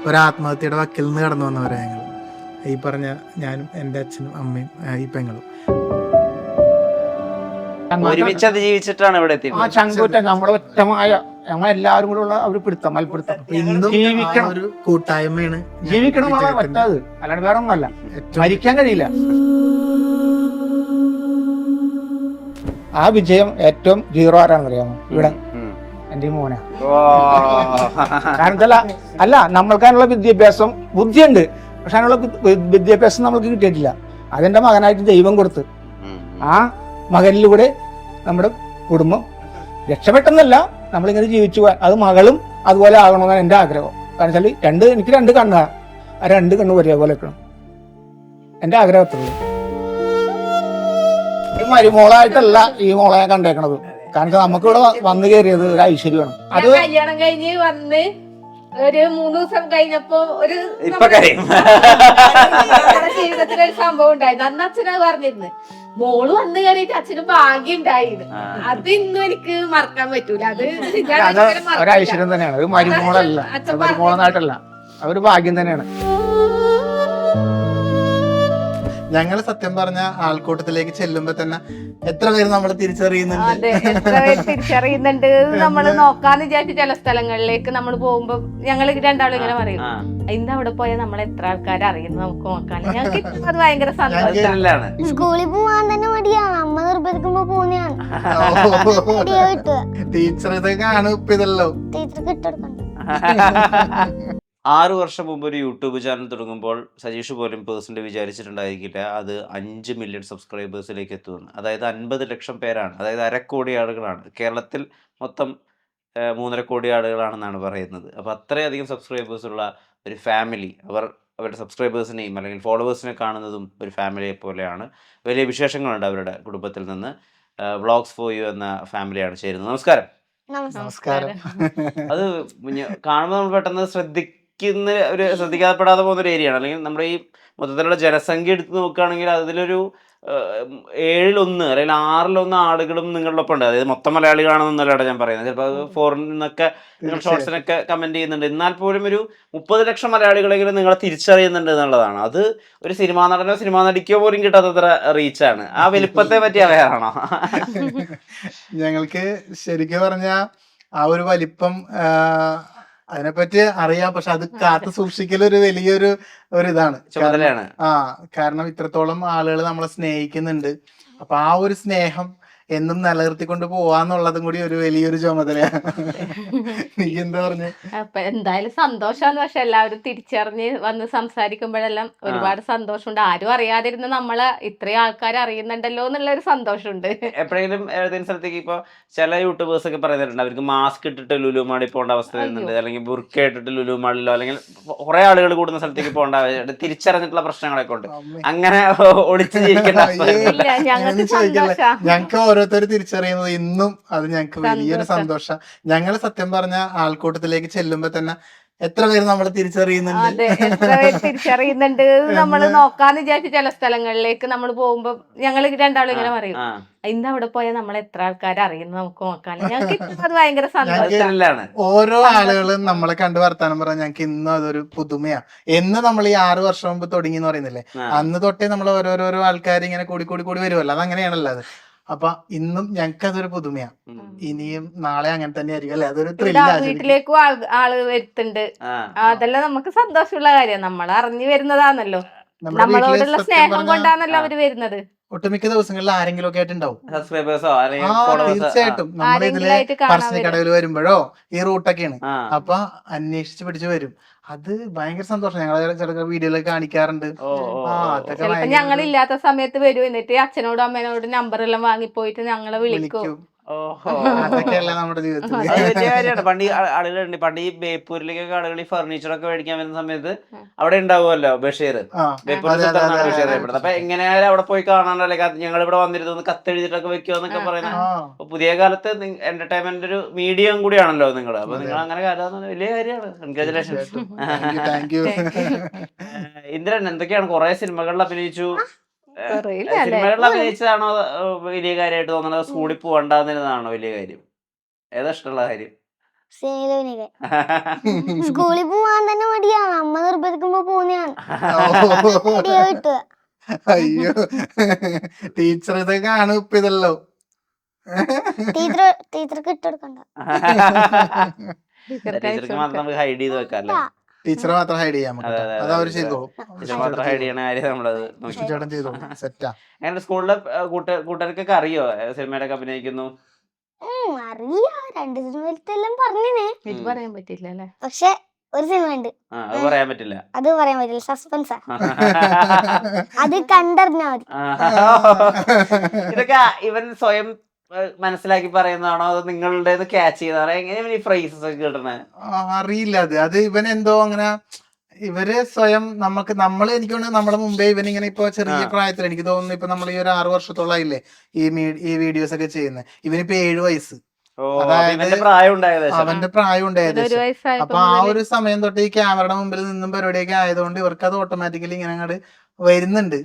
ഒരു ആത്മഹത്യയുടെ വക്കിൽ നിന്ന് കടന്നു വന്നവരാണ് ഞങ്ങൾ. ഈ പറഞ്ഞ ഞാനും എൻ്റെ അച്ഛനും അമ്മയും ഈ പെങ്ങളും ഒരുമിച്ച് ജീവിച്ചിട്ടാണ് ഇവിടെ ആ ചങ്കൂറ്റം നമ്മുടെ ഒറ്റമായ ഞങ്ങളെല്ലാവരും കൂടെ ഉള്ള ഒരു പിടുത്തം മൽപ്പിടുത്തം. ഇന്നും ജീവിക്കണം, ഒരു കൂട്ടായ്മയാണ് ജീവിക്കണം എന്നാണ് പറ്റാത്, അല്ലാണ്ട് വേറെ ഒന്നല്ല. മരിക്കാൻ കഴിയില്ല. ആ വിജയം ഏറ്റവും 0 ആരാണെന്ന് അറിയാമോ? ഇവിടെ എന്റെ മോനെ. കാരണം അല്ല, നമ്മൾക്ക് അതിനുള്ള വിദ്യാഭ്യാസം ബുദ്ധിയുണ്ട്, പക്ഷെ അതിനുള്ള വിദ്യാഭ്യാസം നമ്മൾക്ക് കിട്ടിയിട്ടില്ല. അതെന്റെ മകനായിട്ട് ദൈവം കൊടുത്ത് ആ മകനിലൂടെ നമ്മുടെ കുടുംബം രക്ഷപ്പെട്ടെന്നല്ല, നമ്മളിങ്ങനെ ജീവിച്ചു പോകാൻ. അത് മകളും അതുപോലെ ആകണമെന്നാണ് എൻ്റെ ആഗ്രഹം. കാരണം വെച്ചാൽ എനിക്ക് 2 കണ്ണാ, ആ 2 കണ്ണ് ഒരേപോലെ വെക്കണം, എൻ്റെ ആഗ്രഹത്തുള്ളൂ. ഈ മരുമോളായിട്ടല്ല ഈ മോളെ ഞാൻ കണ്ടേക്കണത്. കാരണം നമുക്കിവിടെ വന്നു കയറിയത് ഒരു ഐശ്വര്യമാണ്. അത് കല്യാണം കഴിഞ്ഞ് വന്ന് ഒരു 3 ദിവസം കഴിഞ്ഞപ്പോ ഒരു ജീവിതത്തിൽ ഒരു സംഭവം ഉണ്ടായിരുന്നു. അന്ന് അച്ഛനത് പറഞ്ഞിരുന്നു, മോള് വന്ന് കയറിയിട്ട് അച്ഛന് ഭാഗ്യം ഉണ്ടായിരുന്നു. അത് ഇന്നും എനിക്ക് മറക്കാൻ പറ്റൂല. അത് ഒരു ഐശ്വര്യം തന്നെയാണ്. ഒരു മരുമോളല്ല, മരുമോളനായിട്ടല്ല, അതൊരു ഭാഗ്യം തന്നെയാണ്. ഞങ്ങൾ സത്യം പറഞ്ഞ ആൾക്കൂട്ടത്തിലേക്ക് ചെല്ലുമ്പോ തന്നെ എത്ര പേര് നമ്മൾ തിരിച്ചറിയുന്നുണ്ട്, എത്ര പേര് തിരിച്ചറിയുന്നുണ്ട്. നമ്മള് നോക്കാന്ന് വിചാരിച്ച ചില സ്ഥലങ്ങളിലേക്ക് നമ്മൾ പോകുമ്പോ ഞങ്ങൾ രണ്ടാളും ഇങ്ങനെ പറയും, ഇന്ന് അവിടെ പോയാൽ നമ്മൾ എത്ര ആൾക്കാർ അറിയുന്നു നമുക്ക് നോക്കാൻ. ഞങ്ങൾക്ക് അത് ഭയങ്കര സന്തോഷമാണ്. സ്കൂളിൽ പോവാൻ തന്നെ മടിയാണ്, അമ്മ നിർബന്ധിക്കുമ്പോ പോകുന്നതാണ്. ടീച്ചർ ഇതൊക്കെ ആണ് ഇപ്പൊ ഇതല്ലോ ടീച്ചർക്ക് ഇട്ടെടുക്കണ്ട. 6 വർഷം മുമ്പ് ഒരു യൂട്യൂബ് ചാനൽ തുടങ്ങുമ്പോൾ സജീഷ് പോലും പേഴ്സണലി വിചാരിച്ചിട്ടുണ്ടായിരിക്കില്ല അത് 5 മില്യൺ സബ്സ്ക്രൈബേഴ്സിലേക്ക് എത്തുമെന്ന്. അതായത് 50 ലക്ഷം പേരാണ്, അതായത് 1/2 കോടി ആളുകളാണ്. കേരളത്തിൽ മൊത്തം 3.5 കോടി ആളുകളാണെന്നാണ് പറയുന്നത്. അപ്പോൾ അത്രയധികം സബ്സ്ക്രൈബേഴ്സ് ഉള്ള ഒരു ഫാമിലി, അവരുടെ സബ്സ്ക്രൈബേഴ്സിനെയും അല്ലെങ്കിൽ ഫോളോവേഴ്സിനെ കാണുന്നതും ഒരു ഫാമിലിയെ പോലെയാണ്. വലിയ വിശേഷങ്ങളുണ്ട് അവരുടെ കുടുംബത്തിൽ നിന്ന്. വ്ളോഗ്സ് ഫോർ യു എന്ന ഫാമിലിയാണ് ചേരുന്നത്. നമസ്കാരം. നമസ്കാരം. അത് കാണുമ്പോൾ നമ്മൾ പെട്ടെന്ന് ശ്രദ്ധിക്കാപ്പെടാതെ പോകുന്ന ഒരു ഏരിയയാണ്. അല്ലെങ്കിൽ നമ്മുടെ ഈ മൊത്തത്തിലുള്ള ജനസംഖ്യ എടുത്ത് നോക്കുകയാണെങ്കിൽ അതിലൊരു 7-1 അല്ലെങ്കിൽ 6-1 ആളുകളും നിങ്ങളുടെ ഒപ്പം ഉണ്ട്. അതായത് മൊത്തം മലയാളികളാണെന്നല്ല ഞാൻ പറയുന്നത്. ചിലപ്പോൾ അത് ഫോറിനിൽ നിന്നൊക്കെ നിങ്ങൾ ഷോർട്സിനൊക്കെ കമന്റ് ചെയ്യുന്നുണ്ട്. എന്നാൽ പോലും ഒരു 30 ലക്ഷം മലയാളികളെങ്കിലും നിങ്ങളെ തിരിച്ചറിയുന്നുണ്ട് എന്നുള്ളതാണ്. അത് ഒരു സിനിമാ നടനോ സിനിമാ നടിക്കോ പോലും കിട്ടാത്തത്ര റീച്ചാണ്. ആ വലിപ്പത്തെ പറ്റി അറിയാറാണോ? ഞങ്ങൾക്ക് ശരിക്കും പറഞ്ഞ ആ ഒരു വലിപ്പം അതിനെപ്പറ്റി അറിയാം, പക്ഷെ അത് കാത്തു സൂക്ഷിക്കൽ ഒരു വലിയൊരു ഇതാണ്. കാരണം ഇത്രത്തോളം ആളുകൾ നമ്മളെ സ്നേഹിക്കുന്നുണ്ട്. അപ്പൊ ആ ഒരു സ്നേഹം എന്നും നിലനിർത്തിക്കൊണ്ട് പോവാന്നുള്ളതും കൂടി ഒരു വലിയൊരു ചുമതലയാണ്. നീ എന്താ പറഞ്ഞു? അപ്പൊ എന്തായാലും സന്തോഷാണ്. പക്ഷെ എല്ലാവരും തിരിച്ചറിഞ്ഞ് വന്ന് സംസാരിക്കുമ്പോഴെല്ലാം ഒരുപാട് സന്തോഷമുണ്ട്. ആരും അറിയാതിരുന്ന നമ്മളെ ഇത്രയും ആൾക്കാർ അറിയുന്നുണ്ടല്ലോ എന്നുള്ള ഒരു സന്തോഷമുണ്ട്. എപ്പോഴെങ്കിലും ഏതെങ്കിലും സ്ഥലത്തേക്ക് ഇപ്പൊ ചില യൂട്യൂബേഴ്സ് ഒക്കെ പറയുന്നുണ്ട് അവർക്ക് മാസ്ക് ഇട്ടിട്ട് ലുലു മാളിൽ പോകേണ്ട അവസ്ഥ വരുന്നുണ്ട്, അല്ലെങ്കിൽ ബുർക്ക ഇട്ടിട്ട് ലുലു മാളിലോ അല്ലെങ്കിൽ കുറെ ആളുകൾ കൂടുന്ന സ്ഥലത്തേക്ക് പോകേണ്ട തിരിച്ചറിഞ്ഞിട്ടുള്ള പ്രശ്നങ്ങളൊക്കെ ഉണ്ട്. അങ്ങനെ ഒളിച്ചു ജീവിക്കേണ്ട ഞങ്ങൾക്ക് ഓരോരുത്തർ തിരിച്ചറിയുന്നത് ഇന്നും അത് ഞങ്ങൾക്ക് വലിയൊരു സന്തോഷം. ഞങ്ങൾ സത്യം പറഞ്ഞ ആൾക്കൂട്ടത്തിലേക്ക് ചെല്ലുമ്പോ തന്നെ എത്ര പേര് നമ്മളെ തിരിച്ചറിയുന്നുണ്ട്, എത്ര പേര് തിരിച്ചറിയുന്നുണ്ട്. നമ്മള് നോക്കാന്ന് വിചാരിച്ച ചില സ്ഥലങ്ങളിലേക്ക് നമ്മൾ പോകുമ്പോ ഞങ്ങൾ രണ്ടാളും ഇങ്ങനെ പറയും, ഇന്ന് അവിടെ പോയാൽ നമ്മൾ എത്ര ആൾക്കാർ അറിയുന്നു നമുക്ക് നോക്കാൻ. ഞങ്ങൾക്ക് അത് ഭയങ്കര സന്തോഷമാണ്. ഓരോ ആളുകളും നമ്മളെ കണ്ട് വർത്താനം പറഞ്ഞാൽ ഞങ്ങൾക്ക് ഇന്നും അതൊരു പുതുമയാ. എന്ന് നമ്മൾ ഈ 6 വർഷം മുമ്പ് തുടങ്ങി എന്ന് പറയുന്നില്ലേ, അന്ന് തൊട്ടേ നമ്മൾ ഓരോരോ ആൾക്കാർ ഇങ്ങനെ കൂടി വരുമല്ലോ. അതങ്ങനെയാണല്ലോ അത്. അപ്പൊ ഇന്നും ഞങ്ങൾക്ക് അതൊരു പുതുമയാ. ഇനിയും നാളെ അങ്ങനെ തന്നെ ആയിരിക്കും അല്ലെ? അതൊരു വീട്ടിലേക്കും ആള് വരുത്തുണ്ട്. അതെല്ലാം നമുക്ക് സന്തോഷമുള്ള കാര്യം. നമ്മൾ അറിഞ്ഞു വരുന്നതാണല്ലോ, നമ്മളോടുള്ള സ്നേഹം കൊണ്ടാണല്ലോ അവര് വരുന്നത്. ഒട്ടുമിക്ക ദിവസങ്ങളിൽ ആരെങ്കിലും ഒക്കെ ആയിട്ടുണ്ടാവും. തീർച്ചയായിട്ടും ആരെങ്കിലും നമ്മളിതില് ആയിട്ട് കാണാൻ പറശ്ശിനിക്കടവിൽ വരുമ്പോഴോ ഈ റൂട്ടൊക്കെയാണ്, അപ്പൊ അന്വേഷിച്ച് പിടിച്ച് വരും. അത് ഭയങ്കര സന്തോഷം. ഞങ്ങൾ ചില വീഡിയോയിലൊക്കെ കാണിക്കാറുണ്ട്. ചിലപ്പോ ഞങ്ങളില്ലാത്ത സമയത്ത് വരും, എന്നിട്ട് അച്ഛനോടും അമ്മേനോടും നമ്പർ എല്ലാം വാങ്ങിപ്പോയിട്ട് ഞങ്ങളെ വിളിക്കും. അതൊക്കെയല്ല നമ്മുടെ ജീവിതത്തിൽ വലിയ കാര്യമാണ്. പണ്ട് ഈ ബേപ്പൂരിലേക്കൊക്കെ ആളുകൾ ഈ ഫർണിച്ചറൊക്കെ മേടിക്കാൻ വരുന്ന സമയത്ത് അവിടെ ഉണ്ടാവുമല്ലോ ബഷീർ, ബേപ്പൂർ ബഷീർ അറിയപ്പെടുന്നത്. അപ്പൊ എങ്ങനെയായാലും അവിടെ പോയി കാണാനല്ലേ ഞങ്ങൾ ഇവിടെ വന്നിരുന്നു കത്തെഴുതിട്ടൊക്കെ വെക്കുക എന്നൊക്കെ പറയുന്നത്. പുതിയ കാലത്ത് എന്റർടൈൻമെന്റ് ഒരു മീഡിയം കൂടിയാണല്ലോ നിങ്ങൾ. അപ്പൊ നിങ്ങൾ അങ്ങനെ കാര്യം വലിയ കാര്യമാണ്. കൺഗ്രാജുലേഷൻസ്. ഇന്ദ്രൻ, എന്തൊക്കെയാണ് കുറെ സിനിമകളിൽ അഭിനയിച്ചു, സിനിമകളിൽ അഭിനയിച്ചതാണോ വലിയ കാര്യമായിട്ട് തോന്നുന്നത്? സ്കൂളിൽ പോകണ്ടാന്നിരുന്നതാണോ വലിയ കാര്യം? ഏതാ ഇഷ്ടമുള്ള കാര്യം? സ്കൂളിൽ പോവാൻ തന്നെ മടിയാണ്, വീഡിയോ കിട്ടുക. അയ്യോ ടീച്ചർ ഇത് കാണും ഇപ്പൊ ഇതല്ലോ. ടീച്ചർക്ക് ഇട്ടെടുക്കണ്ട. ടീച്ചർക്ക് മാത്രം നമുക്ക് ഹൈഡ് ചെയ്ത് വെക്കാല്ലേ. ടീച്ചറെ മാത്രം ഹൈഡ് ചെയ്യാൻ അതെ, അതെ, അത് അവര് ചെയ്തോളും. ടീച്ചർ മാത്രം ഹൈഡ് ചെയ്യണ കാര്യം നമ്മളത് നോക്കി. ചേട്ടൻ ചെയ്തോളും. സെറ്റാ. അങ്ങനെ സ്കൂളിലെ കൂട്ടുകാർക്കൊക്കെ അറിയോ സിനിമയിലൊക്കെ അഭിനയിക്കുന്നു? അറിയാ, 2 സിനിമയിലെല്ലാം പറഞ്ഞേ. ഇത് പറയാൻ പറ്റില്ല അല്ലെ. പക്ഷെ ഒരു സിനിമ ഉണ്ട്, അത് പറയാൻ പറ്റില്ല. അത് പറയാൻ പറ്റില്ല, സസ്പെൻസാ. അത് കണ്ടറിഞ്ഞാ മതി. ഇതൊക്കെ ഇവൻ സ്വയം മനസ്സിലാക്കി പറയുന്നതാണോ അതോ നിങ്ങളുടെ ക്യാച്ച് ചെയ്താണോ? എങ്ങനെയാണ് ഈ ഫ്രേസസ് ഒക്കെ കിട്ടണേ? അറിയില്ല. അത് ഇവൻ എന്തോ അങ്ങനെ ഇവര് സ്വയം നമ്മള് എനിക്ക് തോന്നുന്നു നമ്മുടെ മുമ്പേ ഇവനിങ്ങനെ ഇപ്പൊ ചെറിയ പ്രായത്തിൽ എനിക്ക് തോന്നുന്നു ഇപ്പൊ നമ്മൾ ഈ ഒരു 6 വർഷത്തോളായില്ലേ ഈ വീഡിയോസ് ഒക്കെ ചെയ്യുന്നത്. ഇവനിപ്പോ 7 വയസ്സ്. അവന്റെ പ്രായം ഉണ്ടായത്. ഒരു വയസ്സായപ്പോ അപ്പൊ ആ ഒരു സമയം തൊട്ട് ഈ ക്യാമറയുടെ മുമ്പിൽ നിന്നും പരിപാടിയൊക്കെ ആയതുകൊണ്ട് ഇവർക്ക് അത് ഓട്ടോമാറ്റിക്കലി ഇങ്ങനെ അങ്ങോട്ട് വരുന്നുണ്ട്.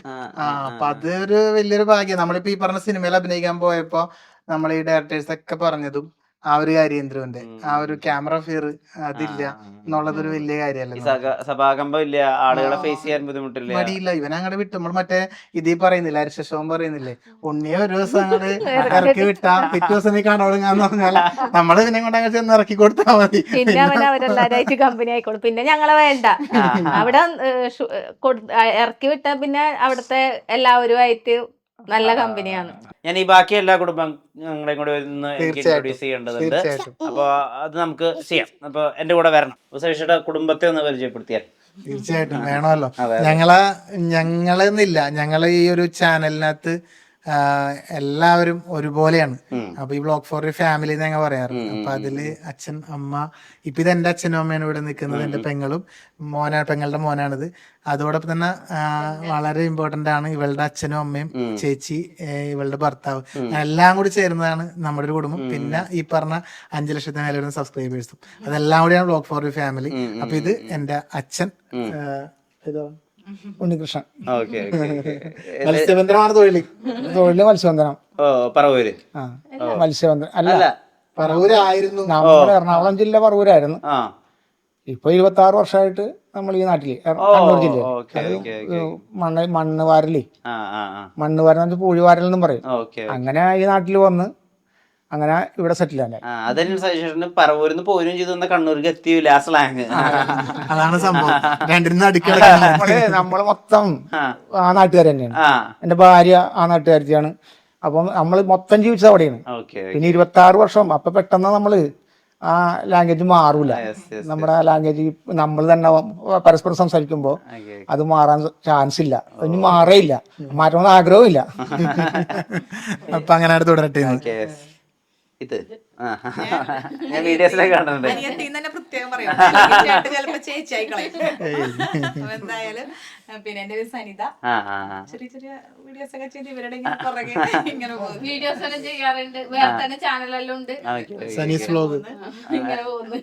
അപ്പൊ അതൊരു വലിയൊരു ഭാഗ്യം. നമ്മളിപ്പോ ഈ പറഞ്ഞ സിനിമയിൽ അഭിനയിക്കാൻ പോയപ്പോ നമ്മൾ ഈ ഡയറക്ടേഴ്സ് ഒക്കെ പറഞ്ഞതും ആ ഒരു കാര്യേന്ദ്രന്റെ ആ ഒരു ക്യാമറ ഫിയർ അതില്ല എന്നുള്ളതൊരു വലിയ കാര്യമല്ല. സഭാകമ്പം ഇല്ല, ആളുകളെ ഫേസ് ചെയ്യാൻ ബുദ്ധിമുട്ടില്ല, മടിയില്ല. ഇവൻ അങ്ങോട്ട് വിട്ടു. നമ്മൾ മറ്റേ ഇതീ പറയുന്നില്ല, അരിശോം പറയുന്നില്ലേ, ഉണ്ണിയെ ഒരു ദിവസം അങ്ങോട്ട് ഇറക്കി വിട്ടാ പിറ്റേ ദിവസം നീ കാണോടുങ്ങാന്ന് പറഞ്ഞാൽ നമ്മൾ ഇതിനെ കൊണ്ട് അങ്ങനെ ചെന്ന് ഇറക്കി കൊടുത്താൽ മതി. പിന്നെ അവരെല്ലാരായിട്ട് കമ്പനി ആയിക്കോളും. പിന്നെ ഞങ്ങളെ വേണ്ട, അവിടെ ഇറക്കി വിട്ടാ പിന്നെ അവിടുത്തെ എല്ലാവരുമായിട്ട് നല്ല കമ്പനിയാണ്. ഞാൻ ഈ ബാക്കി എല്ലാ കുടുംബങ്ങളെയും കൂടെ ഇൻട്രൊഡ്യൂസ് ചെയ്യേണ്ടതുണ്ട്. തീർച്ചയായിട്ടും. അപ്പൊ അത് നമുക്ക് ചെയ്യാം. അപ്പൊ എന്റെ കൂടെ വരണം. സതീഷയുടെ കുടുംബത്തെ ഒന്ന് പരിചയപ്പെടുത്തിയാൽ. തീർച്ചയായിട്ടും വേണമല്ലോ. ഞങ്ങളെന്നില്ല, ഞങ്ങള് ഈ ഒരു ചാനലിനകത്ത് എല്ലാവരും ഒരുപോലെയാണ്. അപ്പൊ ഈ ബ്ലോഗ് ഫോർ ഫാമിലി എന്ന് ഞങ്ങൾ പറയാറ്. അപ്പൊ അതില് അച്ഛൻ, അമ്മ, ഇപ്പൊ ഇത് എന്റെ അച്ഛനും അമ്മയാണ് ഇവിടെ നിൽക്കുന്നത്. എന്റെ പെങ്ങളും പെങ്ങളുടെ മോനാണിത്. അതോടൊപ്പം തന്നെ വളരെ ഇമ്പോർട്ടന്റ് ആണ് ഇവളുടെ അച്ഛനും അമ്മയും, ചേച്ചി, ഇവളുടെ ഭർത്താവ്, എല്ലാം കൂടി ചേരുന്നതാണ് നമ്മുടെ ഒരു കുടുംബം. പിന്നെ ഈ പറഞ്ഞ 5 ലക്ഷത്തിന് മേലെ വരുന്ന സബ്സ്ക്രൈബേഴ്സും, അതെല്ലാം കൂടിയാണ് ബ്ലോഗ് ഫോർ ഫാമിലി. അപ്പൊ ഇത് എന്റെ അച്ഛൻ ഉണ്ണികൃഷ്ണൻ. മത്സ്യബന്ധനമാണ് തൊഴില് മത്സ്യബന്ധനം. പറവൂര് മത്സ്യബന്ധനം അല്ല, പറവൂരായിരുന്നു. നമ്മുടെ എറണാകുളം ജില്ല പറവൂരായിരുന്നു. ഇപ്പൊ 26 വർഷമായിട്ട് നമ്മൾ ഈ നാട്ടില് കണ്ണൂർ ജില്ലയിൽ മണ്ണ് വാരല്, മണ്ണ് വാരൽ പൂഴി വാരൽ എന്നും പറയും. അങ്ങനെ ഈ നാട്ടിൽ വന്ന് അങ്ങനെ ഇവിടെ സെറ്റിൽ ആണ്. അതനുസരിച്ച് പറവൂരിന്ന് പോരും ചെയ്തു കണ്ണൂർക്ക് എത്തിയില്ല ആ സ്ലാങ്. അതാണ് സംഭവം. നമ്മള് മൊത്തം ആ നാട്ടുകാർ തന്നെയാണ്. എന്റെ ഭാര്യ ആ നാട്ടുകാരിയാണ്. അപ്പം നമ്മൾ മൊത്തം ജീവിച്ചത് അവിടെയാണ്. പിന്നെ 26 വർഷം. അപ്പൊ പെട്ടെന്ന് നമ്മള് ആ ലാംഗ്വേജ് മാറൂല. നമ്മുടെ ലാംഗ്വേജ് നമ്മൾ തന്നെ പരസ്പരം സംസാരിക്കുമ്പോ അത് മാറാൻ ചാൻസ് ഇല്ല. ഇനി മാറേയില്ല, മാറ്റണമെന്ന് ആഗ്രഹവും ഇല്ല. അപ്പൊ അങ്ങനെ തുടരട്ടെ. ഇത് ഞാൻ വീഡിയോസിലൊക്കെ കണ്ടിട്ടുണ്ട്. എന്തായാലും പിന്നെ എന്റെ പേര് സനിത. ചെറിയ ചെറിയ വീഡിയോസ് ഒക്കെ ചെയ്ത് ഇവരുടെ ഇങ്ങനെ വീഡിയോസ് എല്ലാം ചെയ്യാറുണ്ട്. വേറെ തന്നെ ചാനലെല്ലാം ഉണ്ട്. സനീസ് വ്ലോഗ്. ഇങ്ങനെ പോകുന്നു.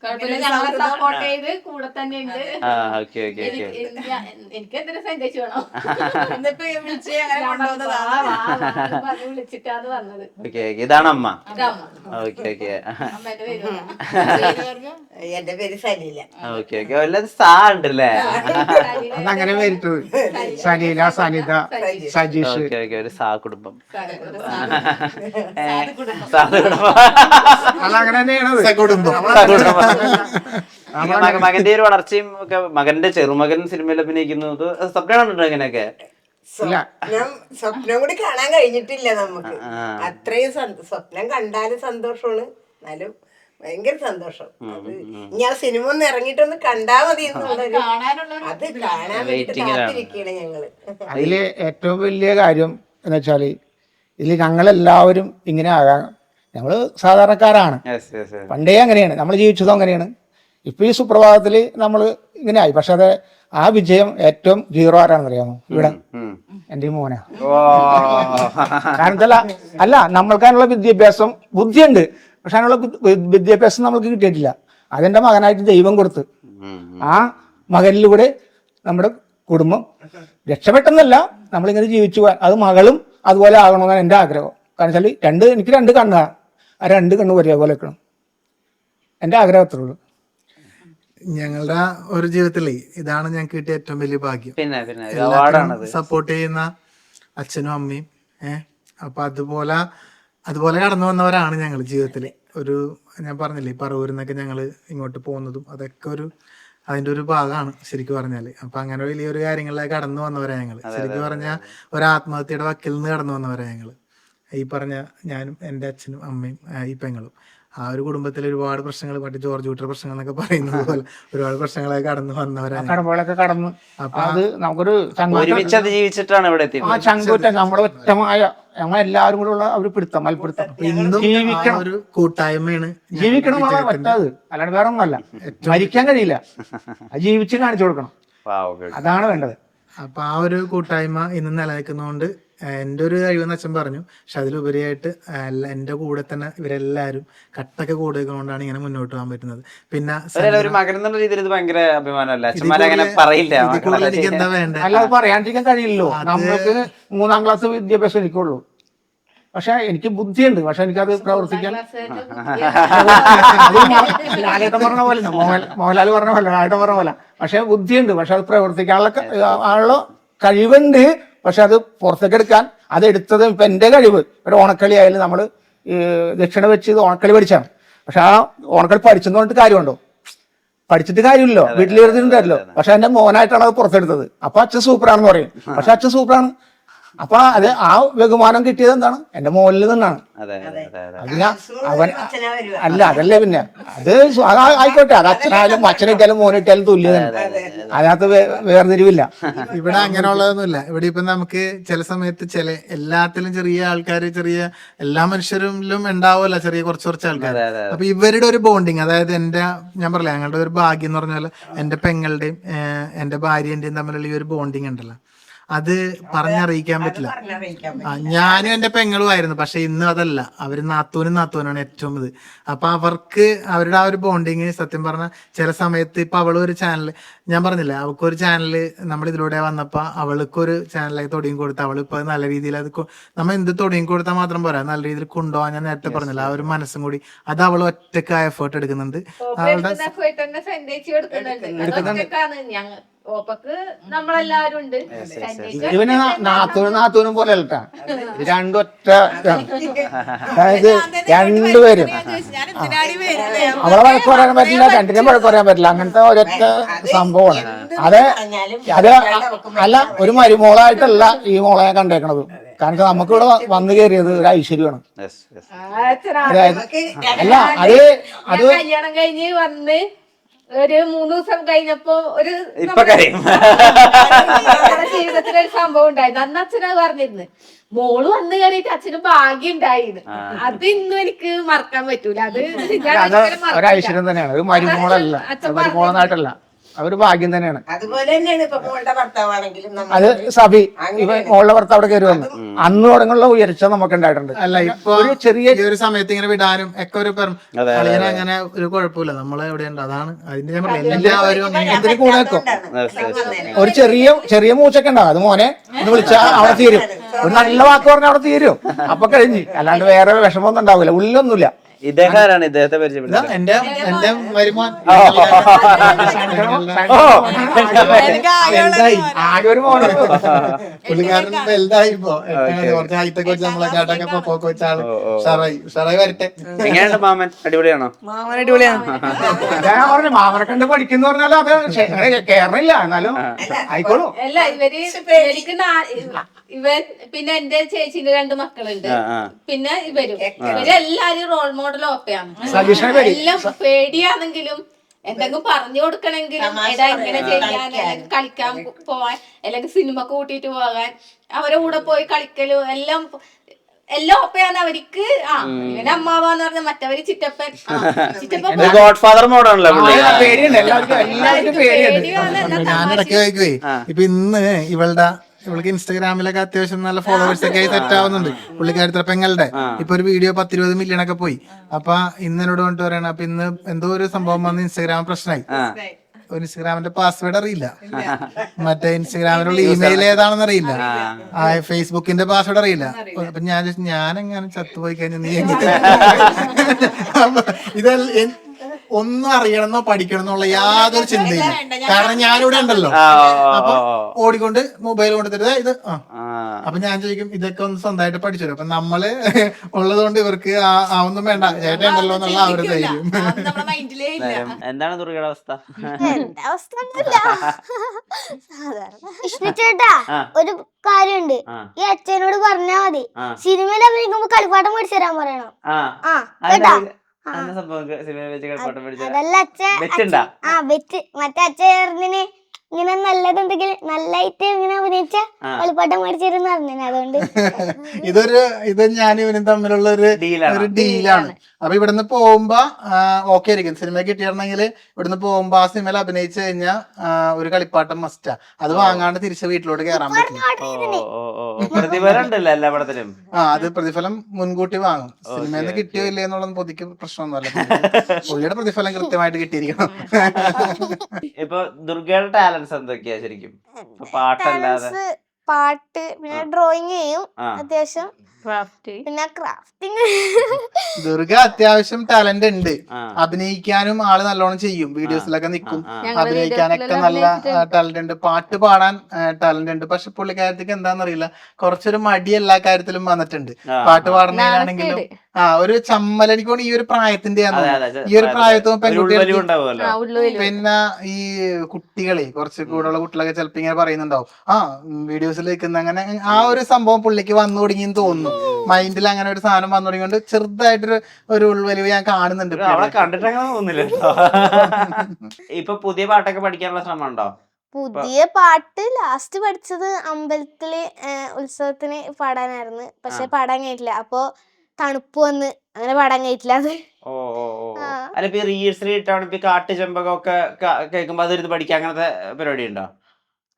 കുഴപ്പമില്ല, ഞങ്ങളെ സപ്പോർട്ട് ചെയ്ത് കൂടെ തന്നെ ഉണ്ട്. എനിക്ക് എന്തിനും സന്ദേശം വേണം. എന്നിപ്പോ വിളിച്ച് അങ്ങനെ കൊണ്ടുവന്നതാണ്. വിളിച്ചിട്ടാണ് പറഞ്ഞത്. ഇതാണ് അമ്മ. അമ്മേന്റെ പേര് എന്റെ പേര് സലീല. ഉണ്ടല്ലേ? അതങ്ങനെ വരട്ടു. സലീല, സനിത, സജീഷ്. ഒരു സാ കുടുംബം. അതങ്ങനെ തന്നെയാണ് കുടുംബം. മകന്റെ ഒരു വളർച്ചയും ഒക്കെ, മകന്റെ ചെറുമകൻ സിനിമയിൽ അഭിനയിക്കുന്നത് സ്വപ്നം കണ്ടിട്ടുണ്ടോ? അങ്ങനെയൊക്കെ സ്വപ്നം കൂടി കാണാൻ കഴിഞ്ഞിട്ടില്ല നമുക്ക്. അത്രയും സ്വപ്നം കണ്ടാലും സന്തോഷമാണ്, എന്നാലും ഭയങ്കര സന്തോഷം. അത് ഞാൻ സിനിമ ഒന്ന് ഇറങ്ങിയിട്ടൊന്ന് കണ്ടാ മതി എന്നുള്ളൊരു അത് കാണാൻ വേണ്ടിട്ട് കാത്തിരിക്കുകയാണ് ഞങ്ങള്. അതില് ഏറ്റവും വലിയ കാര്യം എന്ന് വെച്ചാല് ഇതിൽ ഞങ്ങളെല്ലാവരും ഇങ്ങനെ ആകാൻ, ഞങ്ങള് സാധാരണക്കാരാണ്. പണ്ടേ അങ്ങനെയാണ് നമ്മൾ ജീവിച്ചതും അങ്ങനെയാണ്. ഇപ്പൊ ഈ സുപ്രഭാതത്തില് നമ്മൾ ഇങ്ങനെ ആയി. പക്ഷെ അത് ആ വിജയം ഏറ്റവും 0 ആരാണെന്ന് അറിയാമോ? ഇവിടെ എന്റെ മോനാ. കാരണം അല്ല, നമ്മൾക്ക് അതിനുള്ള വിദ്യാഭ്യാസം ബുദ്ധിയുണ്ട്, പക്ഷെ അതിനുള്ള വിദ്യാഭ്യാസം നമ്മൾക്ക് കിട്ടിയിട്ടില്ല. അതെന്റെ മകനായിട്ട് ദൈവം കൊടുത്ത് ആ മകനിലൂടെ നമ്മുടെ കുടുംബം രക്ഷപ്പെട്ടെന്നല്ല, നമ്മളിങ്ങനെ ജീവിച്ചു പോകാൻ, അത് മകളും അതുപോലെ ആകണമെന്നാണ് എൻ്റെ ആഗ്രഹം. കാരണം വെച്ചാൽ എനിക്ക് 2 കണ്ണാണ്. ആ 2 കണ്ണ് ഒരേപോലെ വെക്കണം. എൻ്റെ ആഗ്രഹം അത്രേ ഉള്ളൂ. ഞങ്ങളുടെ ഒരു ജീവിതത്തിലേ ഇതാണ് ഞങ്ങൾക്ക് കിട്ടിയ ഏറ്റവും വലിയ ഭാഗ്യം. പിന്നെ അവാർഡാണത്. സപ്പോർട്ട് ചെയ്യുന്ന അച്ഛനും അമ്മയും. അപ്പൊ അതുപോലെ കടന്നു വന്നവരാണ് ഞങ്ങൾ ജീവിതത്തില്. ഞാൻ പറഞ്ഞില്ലേ, പറവൂരിൽ നിന്നൊക്കെ ഞങ്ങള് ഇങ്ങോട്ട് പോകുന്നതും അതൊക്കെ അതിന്റെ ഒരു ഭാഗമാണ് ശരിക്കും പറഞ്ഞാല്. അപ്പൊ അങ്ങനെ വലിയൊരു കാര്യങ്ങളിലേക്ക് കടന്നു വന്നവരാ ഞങ്ങള്. ശരിക്കും പറഞ്ഞാൽ ഒരു ആത്മഹത്യയുടെ വക്കിൽ നിന്ന് കടന്നു വന്നവരാ ഞങ്ങള്. ഈ പറഞ്ഞ ഞാനും എൻ്റെ അച്ഛനും അമ്മയും ഈ പെങ്ങളും ആ ഒരു കുടുംബത്തിൽ ഒരുപാട് പ്രശ്നങ്ങൾ, മറ്റേ ജോർജ് കുട്ടിയുടെ പ്രശ്നങ്ങൾ എന്നൊക്കെ പറയുന്നത് പോലെ ഒരുപാട് പ്രശ്നങ്ങളൊക്കെ കടന്നു വന്നവരാണ്. കടമ്പകളൊക്കെ കടന്ന് അത് നമുക്കൊരു ഒരുമിച്ച് ജീവിച്ചിട്ടാണ് ഇവിടെ എത്തി. ആ ചങ്കൂറ്റ നമ്മുടെ ഒറ്റമായ നമ്മളെല്ലാവരും കൂടെ ഉള്ള ഒരു പിടുത്തം മൽപ്പിടുത്തം. ഇന്നും ഒരു കൂട്ടായ്മയാണ്. ജീവിക്കണം എന്നാണ് പറ്റാത്, അല്ലാണ്ട് വേറെ ഒന്നല്ല. മരിക്കാൻ കഴിയില്ല, അത് ജീവിച്ച് കാണിച്ചു കൊടുക്കണം, അതാണ് വേണ്ടത്. അപ്പൊ ആ ഒരു കൂട്ടായ്മ ഇന്ന് നിലനിൽക്കുന്നതുകൊണ്ട് എൻ്റെ ഒരു കഴിവെന്ന് അച്ഛൻ പറഞ്ഞു. പക്ഷെ അതിലുപരിയായിട്ട് എൻ്റെ കൂടെ തന്നെ ഇവരെല്ലാവരും കട്ടൊക്കെ കൂടുകൊണ്ടാണ് ഇങ്ങനെ മുന്നോട്ട് പോകാൻ പറ്റുന്നത്. പിന്നെ ഒരു മകൻ എന്നുള്ള രീതിയിൽ ഇത് ഭയങ്കര അഭിമാനമല്ല. അച്ഛന്മാരെ അങ്ങനെ പറയില്ല. എനിക്ക് എന്താ വേണ്ടത്? അല്ലാതെ പറയാണ്ടിരിക്കാൻ കഴിയില്ലല്ലോ. നമ്മൾക്ക് 3ാം ക്ലാസ് വിദ്യാഭ്യാസം എനിക്കുള്ളൂ, പക്ഷെ എനിക്ക് ബുദ്ധിയുണ്ട്. പക്ഷെ എനിക്കത് പ്രവർത്തിക്കാൻ ലാലേട്ടൻ പറഞ്ഞ പോലെ, മോഹൻലാൽ പറഞ്ഞ പോലെ, ലാലേട്ടൻ പറഞ്ഞ പോലെ, പക്ഷെ ബുദ്ധിയുണ്ട്. പക്ഷെ അത് പ്രവർത്തിക്കാനുള്ള കഴിവുണ്ട്. പക്ഷെ അത് പുറത്തേക്ക് എടുക്കാൻ അതെടുത്തത് ഇപ്പൊ എന്റെ കഴിവ്. ഒരു ഓണക്കളി ആയാലും നമ്മള് ദക്ഷിണ വെച്ച് ഇത് ഓണക്കളി പഠിച്ചാണ്. പക്ഷെ ആ ഓണക്കളി പഠിച്ചെന്ന് പറഞ്ഞിട്ട് കാര്യമുണ്ടോ? പഠിച്ചിട്ട് കാര്യമില്ലല്ലോ, വീട്ടിൽ ഇരുന്നിട്ടുണ്ടല്ലോ. പക്ഷെ എന്റെ മോനായിട്ടാണ് അത് പുറത്തെടുത്തത്. അപ്പൊ അച്ഛൻ സൂപ്പറാണെന്ന് പറയും. പക്ഷെ അച്ഛൻ സൂപ്പറാണ്. അപ്പൊ അത് ആ ബഹുമാനം കിട്ടിയത് എന്താണ്? എന്റെ മോനിൽ നിന്നാണ്. അല്ല അതല്ലേ, പിന്നെ അത് ആയിക്കോട്ടെ, അത് അച്ഛനായാലും അച്ഛനിട്ടാലും മോനിട്ടാലും തുല്യതാണ്. അതിനകത്ത് വേർതിരിവില്ല. ഇവിടെ അങ്ങനെയുള്ളതൊന്നുമില്ല. ഇവിടെ ഇപ്പൊ നമുക്ക് ചില സമയത്ത് എല്ലാത്തിലും ചെറിയ ആൾക്കാർ, എല്ലാ മനുഷ്യരിലും ഉണ്ടാവുമല്ലോ ചെറിയ കുറച്ച് ആൾക്കാർ. അപ്പൊ ഇവരുടെ ഒരു ബോണ്ടിങ്, അതായത് ഞാൻ പറഞ്ഞില്ല, ഞങ്ങളുടെ ഒരു ഭാഗ്യം എന്ന് പറഞ്ഞാൽ എന്റെ പെങ്ങളുടെയും എന്റെ ഭാര്യന്റെയും തമ്മിലുള്ള ഈ ഒരു ബോണ്ടിങ് ഉണ്ടല്ലോ, അത് പറഞ്ഞറിയിക്കാൻ പറ്റില്ല. ഞാനും എന്റെ പെങ്ങളുമായിരുന്നു. പക്ഷെ ഇന്ന് അതല്ല, അവര് നാത്തൂനാണ് ഏറ്റവും ഇത്. അപ്പൊ അവർക്ക് അവരുടെ ആ ഒരു ബോണ്ടിങ് സത്യം പറഞ്ഞാൽ ചില സമയത്ത് ഇപ്പൊ അവളൊരു ചാനൽ, ഞാൻ പറഞ്ഞില്ല, അവൾക്കൊരു ചാനല് നമ്മൾ ഇതിലൂടെ വന്നപ്പോ അവൾക്കൊരു ചാനലായി തുടങ്ങി കൊടുത്ത, അവളിപ്പോ നല്ല രീതിയിൽ അത് നമ്മൾ എന്ത് തുടങ്ങി കൊടുത്താൽ മാത്രം പോരാ, നല്ല രീതിയിൽ കൊണ്ടുപോകാൻ ഞാൻ നേരത്തെ പറഞ്ഞില്ല, ആ ഒരു മനസ്സും കൂടി അത് അവൾ ഒറ്റക്ക് എഫേർട്ട് എടുക്കുന്നുണ്ട്. അവളുടെ നമ്മളെല്ലാരും ഉണ്ട്. ഇവന് നാത്തൂനും പോലെ അല്ലട്ടാ, രണ്ടൊറ്റ അതായത് രണ്ടുപേരും. അവളെ വഴക്ക് പറയാൻ പറ്റില്ല, രണ്ടിനും വഴക്ക് പറയാൻ പറ്റില്ല. അങ്ങനത്തെ ഒരൊറ്റ സംഭവമാണ് അത്. അല്ല, ഒരു മരുമോളായിട്ടല്ല ഈ മോളെ ഞാൻ കണ്ടേക്കണത്. കാരണം നമുക്കിവിടെ വന്നു കയറിയത് ഒരു ഐശ്വര്യമാണ്. അല്ല, അത് കല്യാണം കഴിഞ്ഞ് വന്ന് ഒരു 3 ദിവസം കഴിഞ്ഞപ്പോ ഒരു ജീവിതത്തിലൊരു സംഭവം ഉണ്ടായിരുന്നു. അന്ന് അച്ഛനത് പറഞ്ഞിരുന്നു, മോള് വന്നു കയറിയിട്ട് അച്ഛന് ഭാഗ്യം ഉണ്ടായിരുന്നു. അത് ഇന്നും എനിക്ക് മറക്കാൻ പറ്റൂല. അത് ഒരു ഐശ്വര്യം തന്നെയാണ്. ഒരു മരുമോളല്ല, മരുമോളനായിട്ടല്ല, അതൊരു ഭാഗ്യം തന്നെയാണ്. അതുപോലെ തന്നെയാണ് ഇപ്പൊ മോളുടെ ഭർത്താവാണെങ്കിലും അത് സബി മോളുടെ ഭർത്താവ് അവിടെ കയറി വന്നു. അന്ന് തുടങ്ങുള്ള ഉയർച്ച നമുക്ക് ഉണ്ടായിട്ടുണ്ട്. അല്ല, ഇപ്പൊ ഒരു ചെറിയ ഒരു സമയത്ത് ഇങ്ങനെ വിടാനും ഒക്കെ ഒരു അങ്ങനെ ഒരു കുഴപ്പമില്ല. നമ്മളെ എവിടെ ഉണ്ട്, അതാണ് അതിന്റെ ഞാൻ പറഞ്ഞത്. എല്ലാവരും എന്തിനു കൂടെക്കും ഒരു ചെറിയ മൂച്ചൊക്കെ ഉണ്ടാവും. അത് മോനെ എന്ന് വിളിച്ചാൽ അവിടെ തീരും. ഒരു നല്ല വാക്ക് പറഞ്ഞാൽ അവിടെ തീരും. അപ്പൊ കഴിഞ്ഞ്. അല്ലാണ്ട് വേറെ വിഷമമൊന്നും ഉണ്ടാവില്ല, ഉള്ളിലൊന്നുമില്ല. ഇദ്ദേഹമാണ്, ഇദ്ദേഹത്തെ പരിചയപ്പെടുന്നത്. എന്റെ വരുമാനം ആകെ ഒരു മോനെ. പുള്ളിക്കാരൻ വലുതായി ഇപ്പൊ കുറച്ച് ഹൈറ്റൊക്കെ വെച്ച് നമ്മളെ കാട്ടൊക്കെ പൊക്കെ വെച്ചാണ്. ഷറായി വരട്ടെ. എങ്ങനെയുണ്ട് മാമൻ? അടിപൊളിയാണോ? മാമൻ അടിപൊളിയാണ്. ഞാൻ പറഞ്ഞു മാമനെ കണ്ട് പഠിക്കുന്ന പറഞ്ഞാൽ അത് കേരളില്ല, എന്നാലും ആയിക്കോളൂ. അല്ല, ഇവൻ പിന്നെ എന്റെ ചേച്ചിന്റെ 2 മക്കളുണ്ട്. പിന്നെ ഇവരെല്ലാരും റോൾ മോഡൽ ഓപ്പയാണ്. എല്ലാം പേടിയാണെങ്കിലും എന്തെങ്കിലും പറഞ്ഞു കൊടുക്കണെങ്കിലും എടാ ഇങ്ങനെ ചെയ്യാൻ, അല്ലെങ്കിൽ കളിക്കാൻ പോവാൻ, അല്ലെങ്കിൽ സിനിമ കൂട്ടിട്ട് പോകാൻ, അവരെ കൂടെ പോയി കളിക്കലും എല്ലാം ഒപ്പയാണ് അവർക്ക്. ഇവന് അമ്മാവാന്ന് പറഞ്ഞ മറ്റവര് ചിറ്റപ്പൻ. God father മോഡാണല്ലോ. ഞാനിടയ്ക്ക് ചോദിക്കുവേ, ഇപ്പൊ ഇന്ന് ഇവൾക്ക് ഇൻസ്റ്റാഗ്രാമിലൊക്കെ അത്യാവശ്യം നല്ല ഫോളോവേഴ്സ് ഒക്കെ ആയി സെറ്റ് ആവുന്നുണ്ട്. പുള്ളിക്കാരത്തെ പെങ്ങളുടെ ഇപ്പൊ ഒരു വീഡിയോ 10-20 മില്യൺ ഒക്കെ പോയി. അപ്പൊ ഇന്ന് എന്നോട് കൊണ്ട് പറയണ, അപ്പൊ ഇന്ന് എന്തോ ഒരു സംഭവം വന്ന് ഇൻസ്റ്റാഗ്രാം പ്രശ്നമായി. ഇൻസ്റ്റാഗ്രാമിന്റെ പാസ്വേഡ് അറിയില്ല, മറ്റേ ഇൻസ്റ്റാഗ്രാമിലുള്ള ഇമെയിൽ ഏതാണെന്ന് അറിയില്ല, ഫേസ്ബുക്കിന്റെ പാസ്വേഡ് അറിയില്ല. അപ്പൊ ഞാനെങ്ങനെ ചത്തുപോയി കഴിഞ്ഞാൽ നീ ഒന്നും അറിയണമെന്നോ പഠിക്കണമെന്നുള്ള യാതൊരു ചിന്തയില്ല. കാരണം ഞാനിവിടെ ഉണ്ടല്ലോ, അപ്പൊ ഓടിക്കൊണ്ട് മൊബൈൽ കൊണ്ടുതരുന്നത് ഇത്. അപ്പൊ ഞാൻ ചോദിക്കും ഇതൊക്കെ ഒന്ന് സ്വന്തമായിട്ട് പഠിച്ചല്ലോ. അപ്പൊ നമ്മള് ഉള്ളത് കൊണ്ട് ഇവർക്ക് ഒന്നും വേണ്ട, ചേട്ടൻ ഉണ്ടല്ലോ എന്നുള്ള ആ ഒരു ധൈര്യം. നമ്മുടെ മൈൻഡിലേ ഇല്ല. എന്താണ് ദുർഗയുടെ അവസ്ഥ? എന്റെ അവസ്ഥ ഒന്നുമില്ല. വിഷ്ണു ചേട്ടാ, ഒരു കാര്യമുണ്ട്. ഈ അച്ഛനോട് പറഞ്ഞാ മതി, സിനിമയിൽ അഭിനയിക്കുമ്പോ കളിപ്പാട്ടം മേടിച്ചു തരാൻ പറയണം. കേട്ടാ? അതല്ല അച്ഛൻ, ബെറ്റ് മറ്റേ അച്ഛന് ഇങ്ങനെ നല്ലതുണ്ടെങ്കിൽ നല്ലായിട്ട് ഇങ്ങനെ അഭിനയിച്ച കളിപ്പാട്ടം മേടിച്ചു തരുന്ന പറഞ്ഞു. അതുകൊണ്ട് ഇത് ഞാനും ഇവനും തമ്മിലുള്ള ഒരു ഡീലാണ്. അപ്പൊ ഇവിടുന്ന് പോകുമ്പോ ഓക്കെ ആയിരിക്കും. സിനിമ കിട്ടിയിരുന്നെങ്കിൽ ഇവിടുന്ന് പോകുമ്പോ ആ സിനിമയിൽ അഭിനയിച്ചു കഴിഞ്ഞാൽ ഒരു കളിപ്പാട്ടം മസ്റ്റാ. അത് വാങ്ങാണ്ട് തിരിച്ച് വീട്ടിലോട്ട് കയറാൻ പറ്റില്ല. പ്രതിഫലം ഉണ്ടല്ലോ എല്ലാ പടത്തിലും. അത് പ്രതിഫലം മുൻകൂട്ടി വാങ്ങും. സിനിമയിൽ നിന്ന് കിട്ടിയോ ഇല്ലേ എന്നുള്ള പൊതിക്ക് പ്രശ്നമൊന്നുമല്ല. പുള്ളിയുടെ പ്രതിഫലം കൃത്യമായിട്ട് കിട്ടിയിരിക്കണം. ഇപ്പൊ ദുർഗയുടെ ടാലൻസ് എന്തൊക്കെയാ ശരിക്കും? പാട്ടല്ലാതെ പാട്ട്, പിന്നെ ഡ്രോയിങ് ചെയ്യും അത്യാവശ്യം, പിന്നെ ക്രാഫ്റ്റിംഗ്. ദുർഗ അത്യാവശ്യം ടാലന്റ് ഉണ്ട്. അഭിനയിക്കാനും ആള് നല്ലോണം ചെയ്യും. വീഡിയോസിലൊക്കെ നിൽക്കും. അഭിനയിക്കാനൊക്കെ നല്ല ടാലന്റ് ഉണ്ട്. പാട്ട് പാടാൻ ടാലന്റ് ഉണ്ട്. പക്ഷെ പുള്ളിക്കാരത്തേക്ക് എന്താണെന്നറിയില്ല, കുറച്ചൊരു മടി എല്ലാ കാര്യത്തിലും വന്നിട്ടുണ്ട്. പാട്ട് പാടുന്നതിനാണെങ്കിലും ഒരു ചമ്മലടിക്കോണ്ട് ഈ ഒരു പ്രായത്തിന്റെ ഈ ഒരു പ്രായത്തും പെൺകുട്ടികൾ, പിന്നെ ഈ കുട്ടികളെ കുറച്ച് കൂടുതലുള്ള കുട്ടികളൊക്കെ ചിലപ്പോ ഇങ്ങനെ പറയുന്നുണ്ടാവും, വീഡിയോസിൽ നിൽക്കുന്ന അങ്ങനെ ആ ഒരു സംഭവം പുള്ളിക്ക് വന്നു തുടങ്ങിയെന്ന് തോന്നുന്നു. മൈൻഡിൽ അങ്ങനെ ഒരു സാധനം വന്നു തുടങ്ങിയോണ്ട് ചെറുതായിട്ടൊരു ഒരു ഉൾവലിവ് ഞാൻ കാണുന്നുണ്ട്. കണ്ടിട്ടങ്ങനെ തോന്നില്ല. ഇപ്പൊ പുതിയ പാട്ടൊക്കെ പഠിക്കാനുള്ള ശ്രമം ഉണ്ടോ? പുതിയ പാട്ട് ലാസ്റ്റ് പഠിച്ചത് അമ്പലത്തില് ഉത്സവത്തിന് പാടാനായിരുന്നു. പക്ഷെ പാടാൻ കഴിഞ്ഞിട്ടില്ല. അപ്പൊ തണുപ്പ് വന്ന് അങ്ങനെ പാടാൻ കഴിഞ്ഞിട്ടില്ല. അത് അല്ല, ഇപ്പൊ റീൽസിൽ ഇട്ടാണ് ഇപ്പൊ കാട്ടു ചെമ്പകൊക്കെ കേൾക്കുമ്പോ അതൊരു പഠിക്കാൻ അങ്ങനത്തെ പരിപാടി ഉണ്ടോ?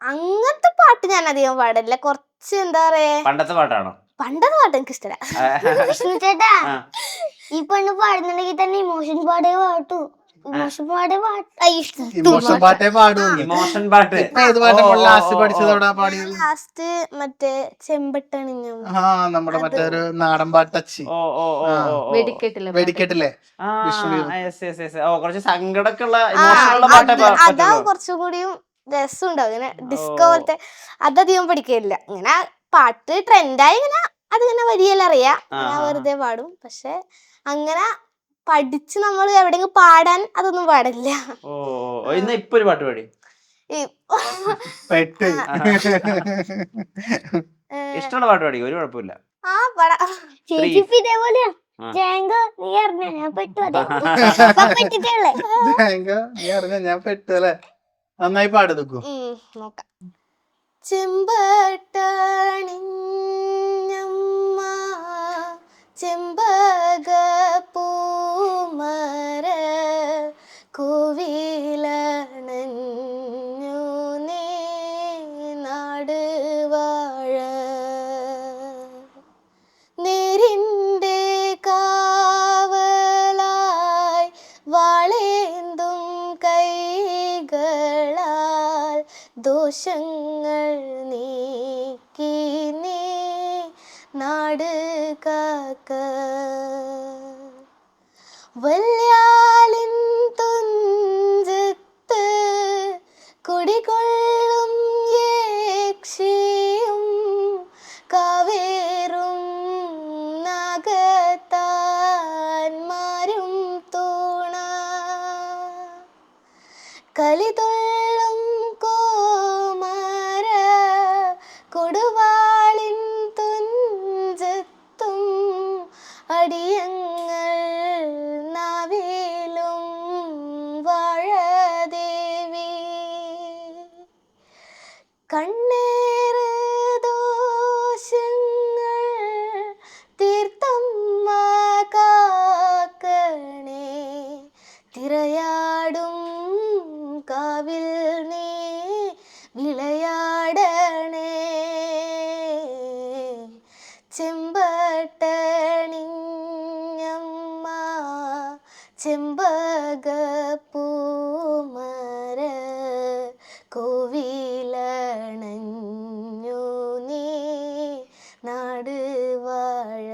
അങ്ങനത്തെ പാട്ട് ഞാൻ അധികം പാടില്ല. കുറച്ച് എന്താ പറയാ, പണ്ടത്തെ പാട്ടാണോ? പണ്ടത്തെ പാട്ട് എനിക്ക് ഇഷ്ടമല്ല. വിഷ്ണു ചേട്ടാ, ഈ പെണ്ണ് പാടുന്നുണ്ടെങ്കിൽ തന്നെ ഇമോഷൻ പാടേ പാട്ടു. ഇമോഷൻ പാട്ടേ പാട്ട്. ഇമോഷൻ പാട്ട് ലാസ്റ്റ് മറ്റേ ചെമ്പട്ടണിഞ്ഞു നമ്മുടെ മറ്റേ ഒരു നാടൻ പാട്ട് ടച്ച് വെടിക്കെട്ടില്ലേ, കുറച്ച് സങ്കടമൊക്കെ ഉള്ള അതാ കുറച്ചും കൂടിയും രസം ഉണ്ടാവും. ഇങ്ങനെ ഡിസ്കോ പോലത്തെ അതധികം പഠിക്കില്ല. ഇങ്ങനെ പാട്ട് ട്രെൻഡായി ഇങ്ങനെ അതിങ്ങനെ വരിയെല്ലാം അറിയാം, വെറുതെ പാടും. പക്ഷെ അങ്ങനെ പഠിച്ച് നമ്മൾ എവിടെയെങ്കിലും പാടാൻ അതൊന്നും പാടില്ല. ഇപ്പൊ ഒരു പാട്ട് പാടി ഇഷ്ടമുള്ള പാട്ട് പാടി, ഒരു കുഴപ്പമില്ല. ചേച്ചി ഇതേപോലെയാ. ഞാൻ പെട്ടു അല്ലേ? നന്നായി പാടും. നോക്കാം. ചെമ്പട്ടണിഞ്ഞമ്മ ചെമ്പക പൂമര കോവിലണഞ്ഞു നീ നാട് വാഴ നേരിൻ്റെ കാവലായി വാളേന്തും കൈകളാൽ ദോഷങ്ങൾ നീക്കി നീ നാട് കാക്ക വല്യാലിൻ തുഞ്ചത്ത് കുടികൊള്ളും യേക്ഷിയും കാവേറും നാഗത്താന്മാരും തൂണ കലിതൊള്ളും കോമര കൊടുവാളിൻ തുഞ്ചത്തും അടിയങ്ങൾ നാവിലും വാഴദേവി കണ്ണേറ് ദോഷങ്ങൾ തീർത്തമ്മ കാക്കണേ തിരയാടും കാവിൽ നീ വിളയാടണേ ചെമ്പട്ടണിഞ്ഞമ്മ ചെമ്പക പൂമര കോവിലണഞ്ഞു നീ നാട് വാഴ.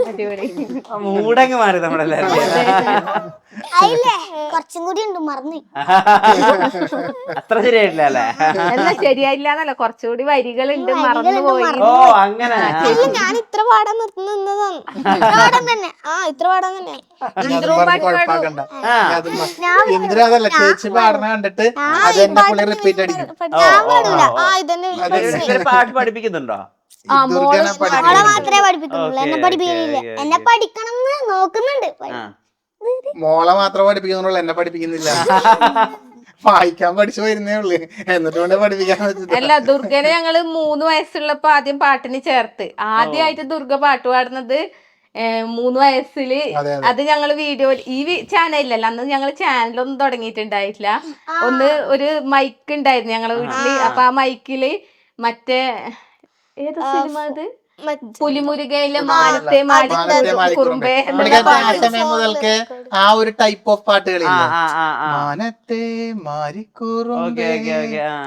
അടിപൊളി. മൂടങ്ങ് മാറി നമ്മളെല്ലാരും. അതില്ലേ കുറച്ചും കൂടി ഉണ്ട് മറന്നു. അത്ര ശരിയായിട്ടില്ല അല്ലേ? എന്നാ ശരിയായില്ല എന്നല്ല, കുറച്ചുകൂടി വരികളുണ്ട്, മറന്നു പോയി. ഓ അങ്ങനെ. അല്ല ഞാൻ ഇത്ര പാടാൻ നിന്നതാണ്. ഇത്ര പാടാൻ തന്നെ. ഇത്ര പാടാൻ തന്നെ. കുഴപ്പാക്കണ്ട. എന്തിനാ അതല്ല, ചേച്ചി പാടണ കണ്ടിട്ട് അത് തന്നെ പുള്ളി റിപ്പീറ്റ് അടിക്കും. ഞാൻ പാടൂല. ഇതന്നെ ഇവര് പാട്ട് പഠിപ്പിക്കുന്നുണ്ടോ? ദുർഗനെ മോളെ മാത്രമേ പഠിപ്പിക്കുന്നുള്ളൂ. എന്നെ പഠിപ്പിക്കുന്നില്ല. എന്നെ പഠിക്കണം എന്ന് നോക്കുന്നുണ്ട്. മോളെ മാത്രമേ പഠിപ്പിക്കുന്നുള്ളൂ, എന്നെ പഠിപ്പിക്കുന്നില്ല. വായിക്കാൻ പഠിച്ചു വരുന്നേ ഉള്ളു, എന്നിട്ട് കൊണ്ട് പഠിപ്പിക്കാൻ പറ്റില്ല. അല്ല, ദുർഗനെ ഞങ്ങള് 3 വയസ്സുള്ളപ്പോ ആദ്യം പാട്ടിന് ചേർത്ത്. ആദ്യമായിട്ട് ദുർഗ പാട്ട് പാടുന്നത് 3 വയസ്സില്. അത് ഞങ്ങള് വീഡിയോ ഈ ചാനലിലല്ല, അന്ന് ഞങ്ങള് ചാനലൊന്നും തുടങ്ങിയിട്ടുണ്ടായിട്ടില്ല. ഒരു മൈക്ക് ഉണ്ടായിരുന്നു ഞങ്ങളെ വീട്ടില്. അപ്പൊ ആ മൈക്കില് മറ്റേ ഏത് സിനിമ അത്, പുലിമുരുകയിലെ മാനത്തെ കുറുമ്പേ സമയം മുതൽക്ക് ആ ഒരു ടൈപ്പ് ഓഫ് പാട്ടുകളില്ലേ, മാനത്തെ മാരിക്കുറുമ്പേ,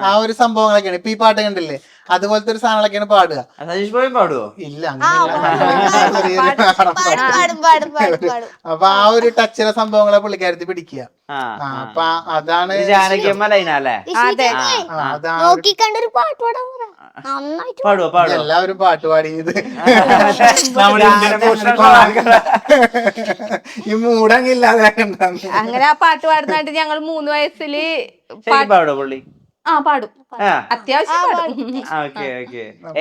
ആ ഒരു സംഭവങ്ങളൊക്കെയാണ്. ഇപ്പൊ ഈ പാട്ട് കണ്ടില്ലേ, അതുപോലത്തെ ഒരു സാധനങ്ങളൊക്കെയാണ് പാടുക. സജീഷ് പോയും പാടുവോ? ഇല്ല, അപ്പൊ ആ ഒരു ടച്ചിലെ സംഭവങ്ങളെ പുള്ളിക്കാരത്തി പിടിക്കുക. അപ്പൊ അതാണ് ജാനകിയമ്മ ലൈനല്ലേ? നോക്കിക്കണ്ടൊരു പാട്ട് പാടാൻ നന്നായിട്ട് പാടുവോ? പാടുവോ? എല്ലാവരും പാട്ട് പാടിയത് ഈ മൂടങ്ങില്ലാതെ അങ്ങനെ ആ പാട്ട് പാടുന്നതായിട്ട് ഞങ്ങൾ 3 വയസ്സില് പാടുവോ പുള്ളി? പാടും, അത്യാവശ്യം പാടും.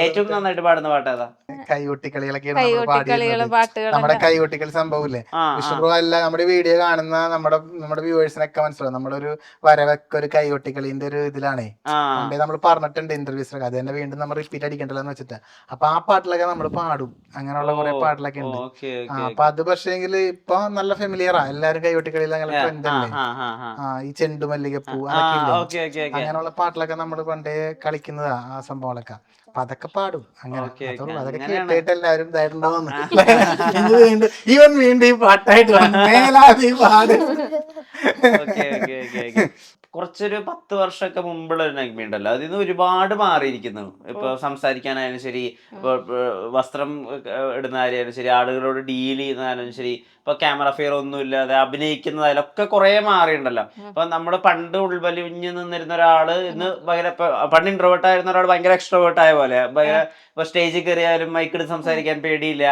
ഏറ്റവും നന്നായിട്ട് പാടുന്ന പാട്ട് ഏതാ? കൈകൊട്ടിക്കളികളൊക്കെയാണ് കൈകൊട്ടിക്കളികള് പാട്ടുകൾ. നമ്മുടെ കൈകൊട്ടിക്കളി സംഭവമില്ലേ, വിഷ്ണു അല്ല, നമ്മുടെ വീഡിയോ കാണുന്ന നമ്മുടെ വ്യൂവേഴ്സിനൊക്കെ മനസ്സിലാവും. നമ്മളൊരു വരവൊക്കെ ഒരു കൈകൊട്ടിക്കളിന്റെ ഒരു ഇതിലാണേ. പണ്ടേ നമ്മൾ പറഞ്ഞിട്ടുണ്ട് ഇന്റർവ്യൂസിലൊക്കെ, അത് തന്നെ വീണ്ടും നമ്മൾ റിപ്പീറ്റ് അടിക്കണ്ടല്ലോ എന്ന് വെച്ചിട്ട്. അപ്പൊ ആ പാട്ടിലൊക്കെ നമ്മൾ പാടും. അങ്ങനെയുള്ള കുറെ പാട്ടിലൊക്കെ ഉണ്ട്. അപ്പൊ അത് പക്ഷേങ്കിൽ ഇപ്പൊ നല്ല ഫെമിലിയറാ, എല്ലാരും കൈകൊട്ടിക്കളിയിൽ അങ്ങനെ ട്രെൻഡ് അല്ലേ. ഈ ചെണ്ടുമല്ലികപ്പൂ അതൊക്കെ ഇല്ലേ, അങ്ങനെയുള്ള പാട്ടിലൊക്കെ നമ്മൾ പണ്ടേ കളിക്കുന്നതാ ആ സംഭവങ്ങളൊക്കെ. അപ്പൊ അതൊക്കെ പാടും. അങ്ങനെ അതൊക്കെ കേട്ടിട്ട് എല്ലാവരും ഇതായിട്ടുണ്ടാവുന്നു. ഇവൻ വീണ്ടും ഈ പാട്ടായിട്ട് വന്നേലാതെ ഈ പാട്. കുറച്ചൊരു 10 വർഷമൊക്കെ മുമ്പുള്ള ഒരു നഗ്മി ഉണ്ടല്ലോ, അതിൽ നിന്ന് ഒരുപാട് മാറിയിരിക്കുന്നു. ഇപ്പൊ സംസാരിക്കാനായാലും ശരി, ഇപ്പൊ വസ്ത്രം ഇടുന്ന കാര്യമായാലും ശരി, ആളുകളോട് ഡീൽ ചെയ്യുന്നതായാലും ശരി, ഇപ്പൊ ക്യാമറ ഫെയർ ഒന്നും ഇല്ലാതെ അഭിനയിക്കുന്നതായാലും ഒക്കെ കുറെ മാറിയിട്ടുണ്ടല്ലോ. അപ്പൊ നമ്മള് പണ്ട് ഉൾവലിഞ്ഞ് നിന്നിരുന്ന ഒരാള് ഇന്ന് ഭയങ്കര, പണ്ട് ഇൻട്രോവേർട്ട് ആയിരുന്ന ഒരാൾ ഭയങ്കര എക്സ്ട്രോവേർട്ട് ആയ പോലെ, ഭയങ്കര ഇപ്പൊ സ്റ്റേജിൽ കയറിയാലും മൈക്കെടുത്ത് സംസാരിക്കാൻ പേടിയില്ല.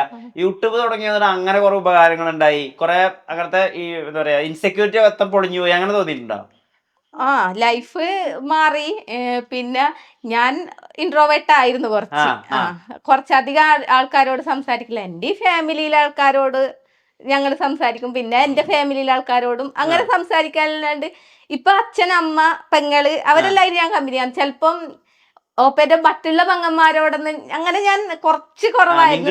യൂട്യൂബ് തുടങ്ങിയതിന് അങ്ങനെ കുറെ ഉപകാരങ്ങൾ ഉണ്ടായി. കുറെ അങ്ങനത്തെ ഈ എന്താ പറയാ ഇൻസെക്യൂരിറ്റി മൊത്തം പൊളിഞ്ഞു പോയി, അങ്ങനെ തോന്നിയിട്ടുണ്ടോ? ലൈഫ് മാറി. പിന്നെ ഞാൻ ഇൻട്രോവേർട്ട് ആയിരുന്നു കുറച്ചധികം ആൾക്കാരോട് സംസാരിക്കില്ല. എൻ്റെ ഫാമിലിയിലെ ആൾക്കാരോട് ഞങ്ങൾ സംസാരിക്കും, പിന്നെ എൻ്റെ ഫാമിലിയിലെ ആൾക്കാരോടും അങ്ങനെ സംസാരിക്കാനല്ലാണ്ട് ഇപ്പൊ അച്ഛൻ, അമ്മ, പെങ്ങള് അവരെല്ലാവരും ഞാൻ കമ്പനിയാണ്. ചിലപ്പം ഓപ്പേന്റെ മറ്റുള്ള പെങ്ങന്മാരോടൊന്നും അങ്ങനെ ഞാൻ കുറച്ച് കുറവായിരുന്നു,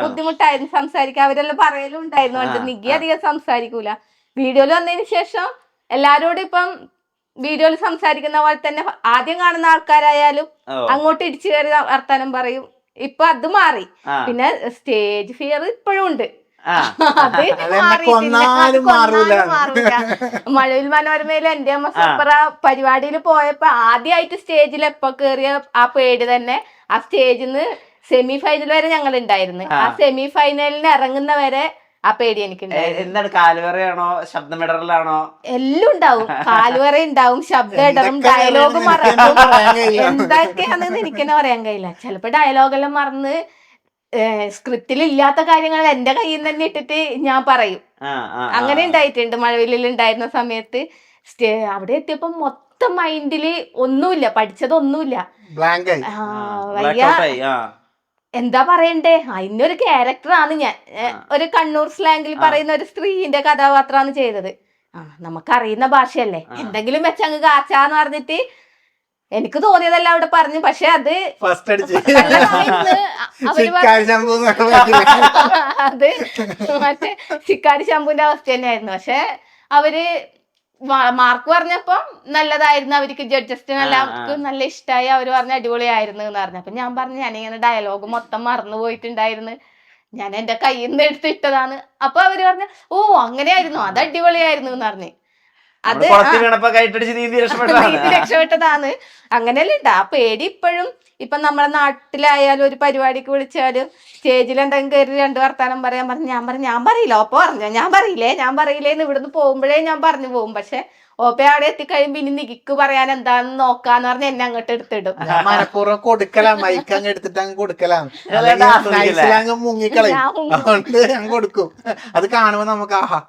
ബുദ്ധിമുട്ടായിരുന്നു സംസാരിക്കാൻ. അവരെല്ലാം പറയലും ഉണ്ടായിരുന്നു, കൊണ്ട് നിഗി അധികം സംസാരിക്കൂല. വീഡിയോയിൽ വന്നതിന് ശേഷം എല്ലാരോടും ഇപ്പം വീഡിയോയിൽ സംസാരിക്കുന്ന പോലെ തന്നെ ആദ്യം കാണുന്ന ആൾക്കാരായാലും അങ്ങോട്ട് ഇടിച്ചു കയറി വർത്താനം പറയും. ഇപ്പൊ അത് മാറി. പിന്നെ സ്റ്റേജ് ഫിയർ ഇപ്പോഴും ഉണ്ട്, അത് മഴവിൽ മനോരമയിലെ എൻ്റെ അമ്മ സൂപ്പറ പരിപാടിയിൽ പോയപ്പോ ആദ്യമായിട്ട് സ്റ്റേജിൽ എപ്പോ കേറിയ ആ പേടി തന്നെ, ആ സ്റ്റേജിൽ നിന്ന് സെമി ഫൈനൽ വരെ ഞങ്ങൾ ഉണ്ടായിരുന്നു. ആ സെമി ഫൈനലിന് ഇറങ്ങുന്നവരെ ആ പേടി എനിക്കുണ്ടായിരുന്നു. എന്താണ്, കാലുവറയാണോ ശബ്ദമിടറലാണോ? എല്ലാം ഉണ്ടാവും. കാലുവറ ഉണ്ടാവും, ശബ്ദം ഇടറും, ഡയലോഗ് മറക്കും, എന്തൊക്കെയാണെന്ന് എനിക്കെന്നെ പറയാൻ കഴിയില്ല. ചിലപ്പോ ഡയലോഗെല്ലാം മറന്ന് സ്ക്രിപ്റ്റിൽ ഇല്ലാത്ത കാര്യങ്ങൾ എന്റെ കയ്യിൽ നിന്ന് തന്നെ ഇട്ടിട്ട് ഞാൻ പറയും. അങ്ങനെ ഉണ്ടായിട്ടുണ്ട് മഴവില്ലിൽ ഉണ്ടായിരുന്ന സമയത്ത്. അവിടെ എത്തിയപ്പോ മൊത്തം മൈൻഡില് ഒന്നുമില്ല, പഠിച്ചതൊന്നുമില്ല, എന്താ പറയണ്ടേ. അതിനൊരു ക്യാരക്ടറാണ് ഞാൻ, ഒരു കണ്ണൂർ സ്ലാങ്ങിൽ പറയുന്ന ഒരു സ്ത്രീന്റെ കഥാപാത്രമാണ് ചെയ്തത്. നമുക്കറിയുന്ന ഭാഷയല്ലേ, എന്തെങ്കിലും വെച്ചങ്ങ് കാച്ചാന്ന് പറഞ്ഞിട്ട് എനിക്ക് തോന്നിയതല്ല അവിടെ പറഞ്ഞു. പക്ഷെ അത് അത് മറ്റേ ശിക്കാരി ശംഭുവിന്റെ അവസ്ഥ തന്നെയായിരുന്നു. പക്ഷെ അവര് മാർക്ക് പറഞ്ഞപ്പോ നല്ലതായിരുന്നു, അവർക്ക് ജഡ്ജസ്റ്റിന് എല്ലാവർക്കും നല്ല ഇഷ്ടമായി. അവര് പറഞ്ഞ അടിപൊളിയായിരുന്നു എന്ന് പറഞ്ഞു. അപ്പൊ ഞാൻ പറഞ്ഞു ഞാനിങ്ങനെ ഡയലോഗ് മൊത്തം മറന്നു പോയിട്ടുണ്ടായിരുന്നു, ഞാൻ എന്റെ കയ്യിൽ നിന്ന് എടുത്തിട്ടതാണ്. അപ്പൊ അവര് പറഞ്ഞു ഓ അങ്ങനെയായിരുന്നു, അത് അടിപൊളിയായിരുന്നു എന്ന് പറഞ്ഞു. അത് കുളത്തിൽ വീണപ്പോ കൈട്ടടിച്ച് നീന്തി രക്ഷപ്പെട്ടതാണ്. രക്ഷപ്പെട്ടതാണ്. അങ്ങനെയല്ല ഉണ്ട് ആ പേടി ഇപ്പോഴും. ഇപ്പൊ നമ്മളെ നാട്ടിലായാലും ഒരു പരിപാടിക്ക് വിളിച്ചാലും സ്റ്റേജിൽ എന്തെങ്കിലും കയറി 2 വർത്താനം പറയാൻ പറഞ്ഞു ഞാൻ പറയില്ല, ഓപ്പ പറഞ്ഞോ ഞാൻ പറയില്ലേന്ന് ഇവിടുന്ന് പോകുമ്പോഴേ ഞാൻ പറഞ്ഞു പോകും. പക്ഷെ ഓപ്പ അവിടെ എത്തിക്കഴിയുമ്പോ ഇനി നികിക്ക് പറയാൻ എന്താന്ന് നോക്കാന്ന് പറഞ്ഞ് എന്നെ അങ്ങോട്ട് എടുത്തിടും. ഞാൻ മനഃപൂർവ്വം കൊടുക്കലാ, മൈക്ക് അങ്ങ് എടുത്തിട്ട് അങ്ങ് കൊടുക്കലാണ്, അല്ലാണ്ട് ആസ്വദിക്കില്ല. അങ്ങ് മുങ്ങിക്കളയും. അതുകൊണ്ട് ഞാൻ കൊടുക്കും. അത് കാണുമ്പോ നമുക്ക് ആഹാ.